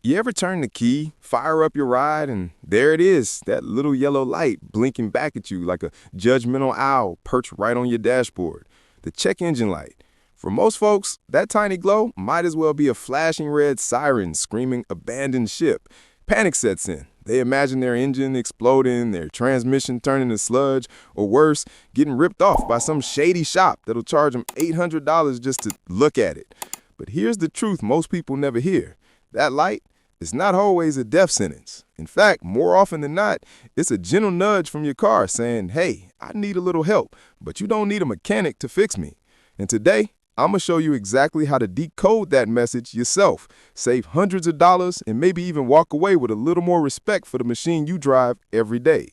You ever turn the key, fire up your ride, and there it is, that little yellow light blinking back at you like a judgmental owl perched right on your dashboard? The check engine light. For most folks, that tiny glow might as well be a flashing red siren screaming abandoned ship. Panic sets in. They imagine their engine exploding, their transmission turning to sludge, or worse, getting ripped off by some shady shop that'll charge them $800 just to look at it. But here's the truth most people never hear. That light is not always a death sentence. In fact, more often than not, it's a gentle nudge from your car saying, hey, I need a little help, but you don't need a mechanic to fix me. And today, I'm going to show you exactly how to decode that message yourself, save hundreds of dollars, and maybe even walk away with a little more respect for the machine you drive every day.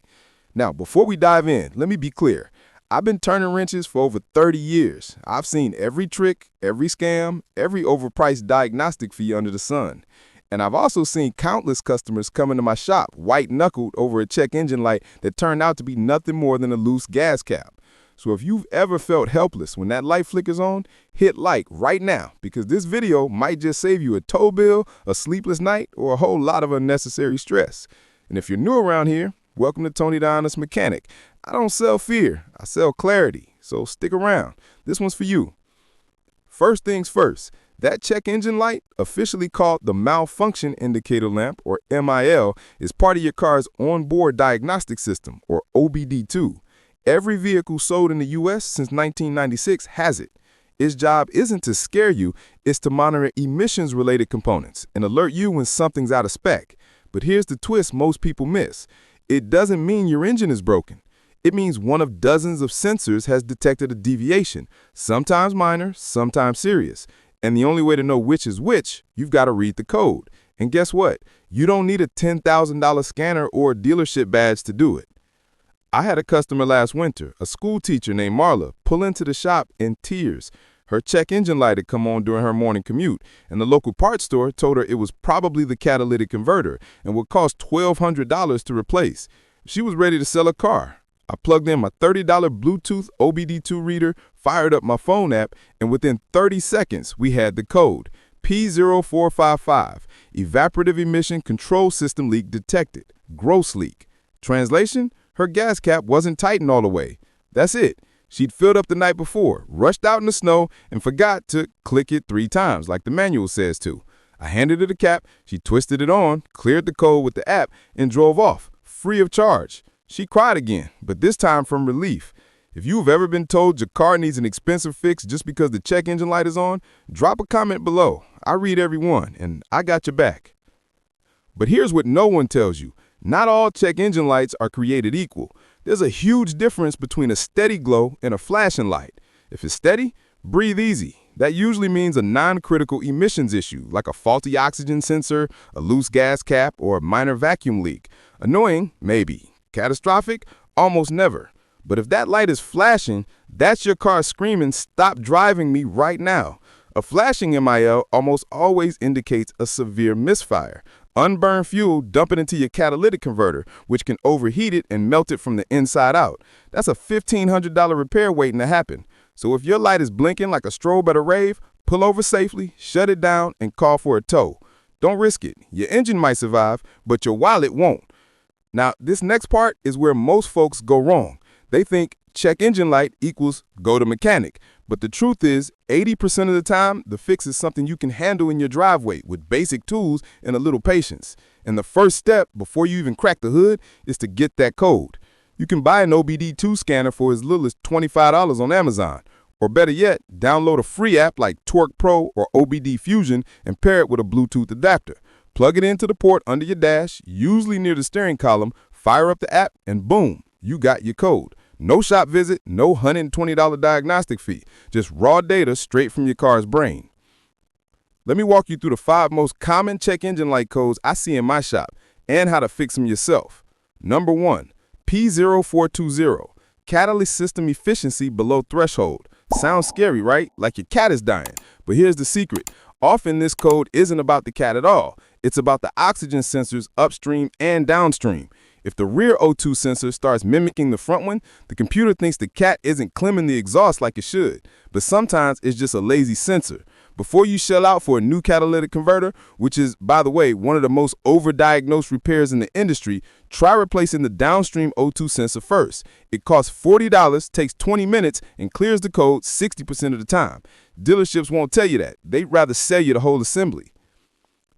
Now, before we dive in, let me be clear. I've been turning wrenches for over 30 years. I've seen every trick, every scam, every overpriced diagnostic fee under the sun. And I've also seen countless customers come into my shop white-knuckled over a check engine light that turned out to be nothing more than a loose gas cap. So if you've ever felt helpless when that light flickers on, hit like right now because this video might just save you a tow bill, a sleepless night, or a whole lot of unnecessary stress. And if you're new around here, welcome to Tony the Honest Mechanic. I don't sell fear, I sell clarity. So stick around. This one's for you. First things first, that check engine light, officially called the malfunction indicator lamp, or MIL, is part of your car's onboard diagnostic system, or OBD2. Every vehicle sold in the U.S. since 1996 has it. Its job isn't to scare you, it's to monitor emissions-related components and alert you when something's out of spec. But here's the twist most people miss. It doesn't mean your engine is broken. It means one of dozens of sensors has detected a deviation, sometimes minor, sometimes serious. And the only way to know which is which, you've got to read the code. And guess what? You don't need a $10,000 scanner or a dealership badge to do it. I had a customer last winter, a school teacher named Marla, pull into the shop in tears. Her check engine light had come on during her morning commute, and the local parts store told her it was probably the catalytic converter and would cost $1,200 to replace. She was ready to sell a car. I plugged in my $30 Bluetooth OBD2 reader, fired up my phone app, and within 30 seconds, we had the code. P0455, evaporative emission control system leak detected, gross leak. Translation? Her gas cap wasn't tightened all the way. That's it. She'd filled up the night before, rushed out in the snow, and forgot to click it 3 times like the manual says to. I handed her the cap, she twisted it on, cleared the code with the app, and drove off, free of charge. She cried again, but this time from relief. If you've ever been told your car needs an expensive fix just because the check engine light is on, drop a comment below. I read every one, and I got your back. But here's what no one tells you. Not all check engine lights are created equal. There's a huge difference between a steady glow and a flashing light. If it's steady, breathe easy. That usually means a non-critical emissions issue, like a faulty oxygen sensor, a loose gas cap, or a minor vacuum leak. Annoying? Maybe. Catastrophic? Almost never. But if that light is flashing, that's your car screaming, "Stop driving me right now." A flashing MIL almost always indicates a severe misfire. Unburned fuel dumping into your catalytic converter, which can overheat it and melt it from the inside out. That's a $1,500 repair waiting to happen. So if your light is blinking like a strobe at a rave, pull over safely, shut it down, and call for a tow. Don't risk it. Your engine might survive, but your wallet won't. Now, this next part is where most folks go wrong. They think check engine light equals go to mechanic. But the truth is, 80% of the time, the fix is something you can handle in your driveway with basic tools and a little patience. And the first step, before you even crack the hood, is to get that code. You can buy an OBD2 scanner for as little as $25 on Amazon. Or better yet, download a free app like Torque Pro or OBD Fusion and pair it with a Bluetooth adapter. Plug it into the port under your dash, usually near the steering column, fire up the app, and boom, you got your code. No shop visit, no $120 diagnostic fee, just raw data straight from your car's brain. Let me walk you through the 5 most common check engine light codes I see in my shop and how to fix them yourself. Number 1, P0420, catalyst system efficiency below threshold. Sounds scary, right? Like your cat is dying. But here's the secret. Often this code isn't about the cat at all. It's about the oxygen sensors upstream and downstream. If the rear O2 sensor starts mimicking the front one, the computer thinks the cat isn't clemming the exhaust like it should. But sometimes it's just a lazy sensor. Before you shell out for a new catalytic converter, which is, by the way, one of the most overdiagnosed repairs in the industry, try replacing the downstream O2 sensor first. It costs $40, takes 20 minutes, and clears the code 60% of the time. Dealerships won't tell you that. They'd rather sell you the whole assembly.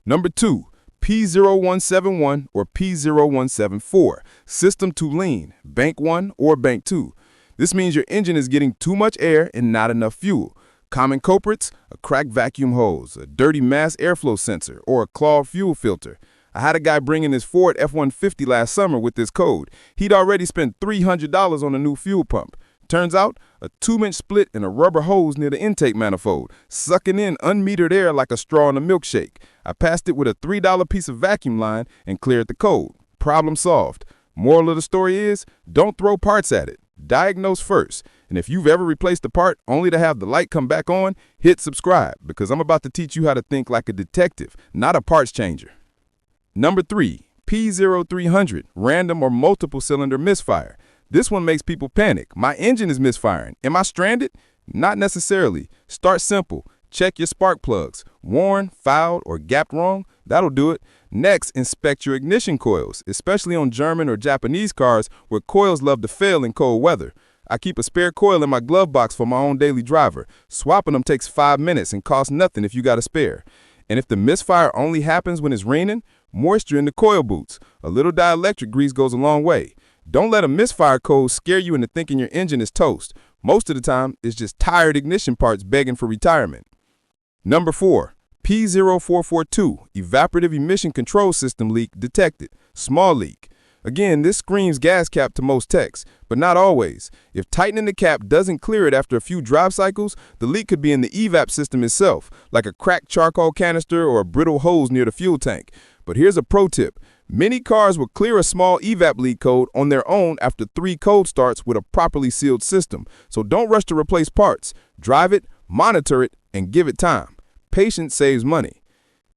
Number 2, P0171 or P0174, system too lean, bank 1 or bank 2. This means your engine is getting too much air and not enough fuel. Common culprits: a cracked vacuum hose, a dirty mass airflow sensor, or a clogged fuel filter. I had a guy bring in his Ford F-150 last summer with this code. He'd already spent $300 on a new fuel pump. Turns out, a 2-inch split in a rubber hose near the intake manifold, sucking in unmetered air like a straw in a milkshake. I passed it with a $3 piece of vacuum line and cleared the code. Problem solved. Moral of the story is, don't throw parts at it. Diagnose first. And if you've ever replaced a part only to have the light come back on, hit subscribe, because I'm about to teach you how to think like a detective, not a parts changer. Number 3, P0300, random or multiple cylinder misfire. This one makes people panic. My engine is misfiring. Am I stranded? Not necessarily. Start simple. Check your spark plugs. Worn, fouled, or gapped wrong? That'll do it. Next, inspect your ignition coils, especially on German or Japanese cars where coils love to fail in cold weather. I keep a spare coil in my glove box for my own daily driver. Swapping them takes 5 minutes and costs nothing if you got a spare. And if the misfire only happens when it's raining, moisture in the coil boots. A little dielectric grease goes a long way. Don't let a misfire code scare you into thinking your engine is toast. Most of the time, it's just tired ignition parts begging for retirement. Number 4, P0442, evaporative emission control system leak detected. Small leak. Again, this screams gas cap to most techs, but not always. If tightening the cap doesn't clear it after a few drive cycles, the leak could be in the evap system itself, like a cracked charcoal canister or a brittle hose near the fuel tank. But here's a pro tip. Many cars will clear a small evap leak code on their own after 3 code starts with a properly sealed system. So don't rush to replace parts. Drive it, monitor it, and give it time. Patience saves money.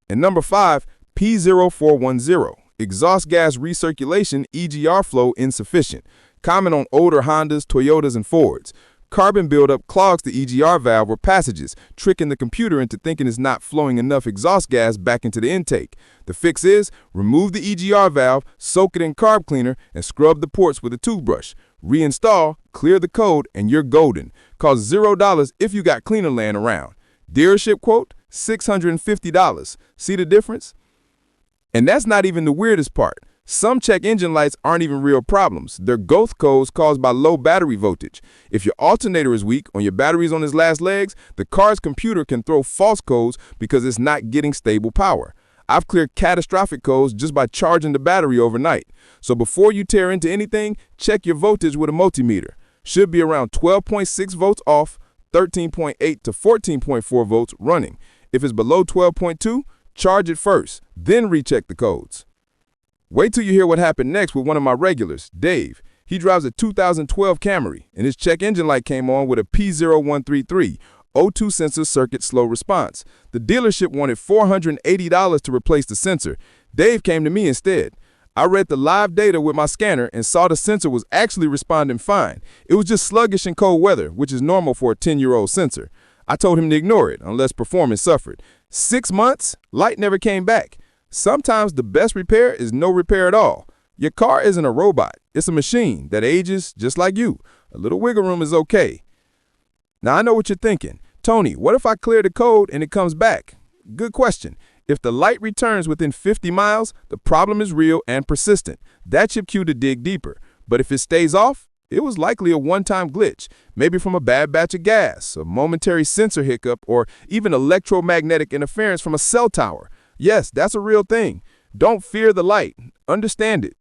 And number 5, P0410, exhaust gas recirculation EGR flow insufficient. Common on older Hondas, Toyotas, and Fords. Carbon buildup clogs the EGR valve or passages, tricking the computer into thinking it's not flowing enough exhaust gas back into the intake. The fix is, remove the EGR valve, soak it in carb cleaner, and scrub the ports with a toothbrush. Reinstall, clear the code, and you're golden. Costs $0 if you got cleaner laying around. Dealership quote, $650. See the difference? And that's not even the weirdest part. Some check engine lights aren't even real problems. They're ghost codes caused by low battery voltage. If your alternator is weak or your battery's on its last legs, the car's computer can throw false codes because it's not getting stable power. I've cleared catastrophic codes just by charging the battery overnight. So before you tear into anything, check your voltage with a multimeter. Should be around 12.6 volts off, 13.8 to 14.4 volts running. If it's below 12.2, charge it first, then recheck the codes. Wait till you hear what happened next with one of my regulars, Dave. He drives a 2012 Camry, and his check engine light came on with a P0133, O2 sensor circuit slow response. The dealership wanted $480 to replace the sensor. Dave came to me instead. I read the live data with my scanner and saw the sensor was actually responding fine. It was just sluggish in cold weather, which is normal for a 10-year-old sensor. I told him to ignore it unless performance suffered. 6 months, light never came back. Sometimes the best repair is no repair at all. Your car isn't a robot. It's a machine that ages just like you. A little wiggle room is okay. Now, I know what you're thinking. Tony, what if I clear the code and it comes back? Good question. If the light returns within 50 miles, the problem is real and persistent. That's your cue to dig deeper. But if it stays off, it was likely a one-time glitch, maybe from a bad batch of gas, a momentary sensor hiccup, or even electromagnetic interference from a cell tower. Yes, that's a real thing. Don't fear the light. Understand it.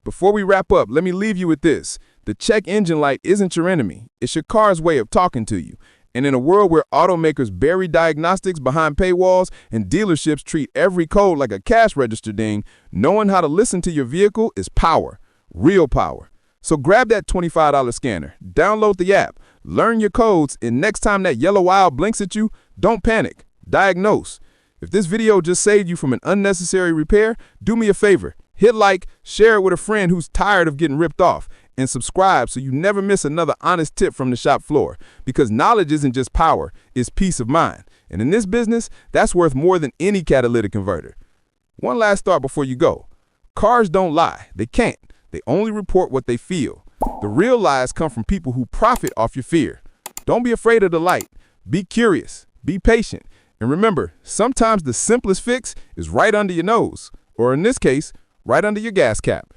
Before we wrap up, let me leave you with this. The check engine light isn't your enemy. It's your car's way of talking to you. And in a world where automakers bury diagnostics behind paywalls and dealerships treat every code like a cash register ding, knowing how to listen to your vehicle is power. Real power. So grab that $25 scanner, download the app, learn your codes, and next time that yellow owl blinks at you, don't panic. Diagnose. If this video just saved you from an unnecessary repair, do me a favor. Hit like, share it with a friend who's tired of getting ripped off, and subscribe so you never miss another honest tip from the shop floor. Because knowledge isn't just power, it's peace of mind. And in this business, that's worth more than any catalytic converter. One last thought before you go. Cars don't lie. They can't. They only report what they feel. The real lies come from people who profit off your fear. Don't be afraid of the light. Be curious. Be patient. And remember, sometimes the simplest fix is right under your nose, or in this case, right under your gas cap.